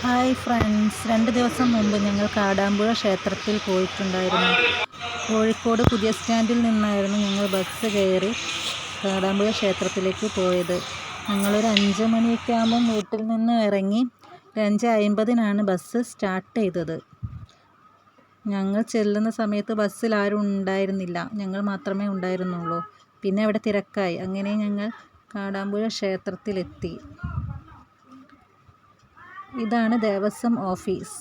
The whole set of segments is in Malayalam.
ഹായ് ഫ്രണ്ട്സ്, 2 ദിവസം മുമ്പ് ഞങ്ങൾ കാടാമ്പുഴ ക്ഷേത്രത്തിൽ പോയിട്ടുണ്ടായിരുന്നു. കോഴിക്കോട് പുതിയ സ്റ്റാൻഡിൽ നിന്നായിരുന്നു ഞങ്ങൾ ബസ് കയറി കാടാമ്പുഴ ക്ഷേത്രത്തിലേക്ക് പോയത്. ഞങ്ങളൊരു 5 മണിയൊക്കെ ആകുമ്പം വീട്ടിൽ നിന്ന് ഇറങ്ങി. 5:50 ബസ് സ്റ്റാർട്ട് ചെയ്തത്. ഞങ്ങൾ ചെല്ലുന്ന സമയത്ത് ബസ്സിൽ ആരും ഉണ്ടായിരുന്നില്ല, ഞങ്ങൾ മാത്രമേ ഉണ്ടായിരുന്നുള്ളൂ. പിന്നെ അവിടെ തിരക്കായി. അങ്ങനെ ഞങ്ങൾ കാടാമ്പുഴ ക്ഷേത്രത്തിലെത്തി. ഇതാണ് ദേവസ്വം ഓഫീസ്.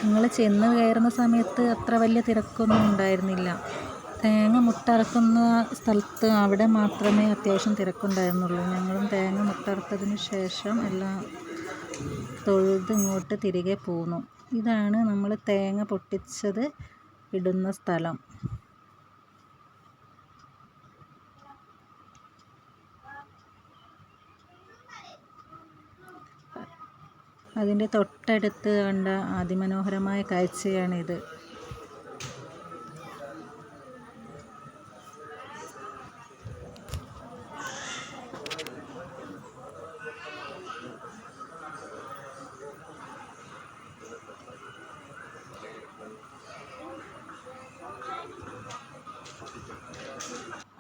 ഞങ്ങൾ ചെന്ന് കയറുന്ന സമയത്ത് അത്ര വലിയ തിരക്കൊന്നും ഉണ്ടായിരുന്നില്ല. തേങ്ങ മുട്ടറക്കുന്ന സ്ഥലത്ത് അവിടെ മാത്രമേ അത്യാവശ്യം തിരക്കുണ്ടായിരുന്നുള്ളൂ. ഞങ്ങളും തേങ്ങ മുട്ടറുത്തതിന് ശേഷം എല്ലാം തൊഴുത് ഇങ്ങോട്ട് തിരികെ പോന്നു. ഇതാണ് നമ്മൾ തേങ്ങ പൊട്ടിച്ചത് ഇടുന്ന സ്ഥലം. അതിൻ്റെ തൊട്ടടുത്ത് കണ്ട അതിമനോഹരമായ കാഴ്ചയാണിത്.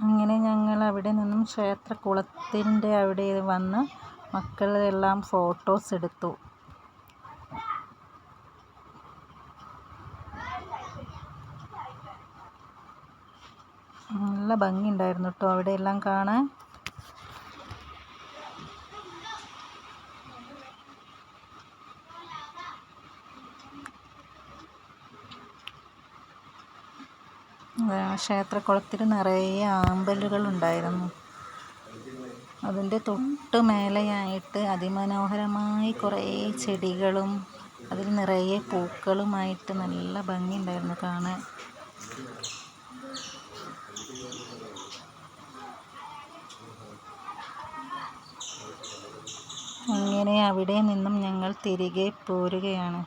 അങ്ങനെ ഞങ്ങൾ അവിടെ നിന്നും ക്ഷേത്രക്കുളത്തിൻ്റെ അവിടെ വന്ന് മക്കളെല്ലാം ഫോട്ടോസ് എടുത്തു. നല്ല ഭംഗിയുണ്ടായിരുന്നു കേട്ടോ അവിടെ എല്ലാം കാണാൻ. ക്ഷേത്രക്കുളത്തിൽ നിറയെ ആമ്പലുകൾ ഉണ്ടായിരുന്നു. അതിൻ്റെ തൊട്ട് മേലെയായിട്ട് അതിമനോഹരമായി കുറേ ചെടികളും അതിൽ നിറയെ പൂക്കളുമായിട്ട് നല്ല ഭംഗിയുണ്ടായിരുന്നു കാണാൻ. അങ്ങനെ അവിടെ നിന്നും ഞങ്ങൾ തിരികെ പോരുകയാണ്.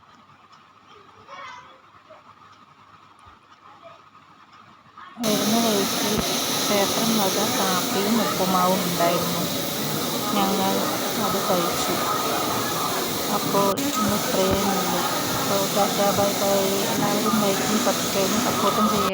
വരുന്ന വഴിക്ക് ക്ഷേത്രം വക കാപ്പിയും ഉപ്പുമാവും ഉണ്ടായിരുന്നു. ഞങ്ങൾ അത് കഴിച്ചു. അപ്പോൾ ഇന്ന് ഇത്രയേ ഉള്ളൂ. Tata bye bye. എല്ലാവരും ലൈക്കും സബ്സ്ക്രൈബും സപ്പോർട്ടും ചെയ്യണം.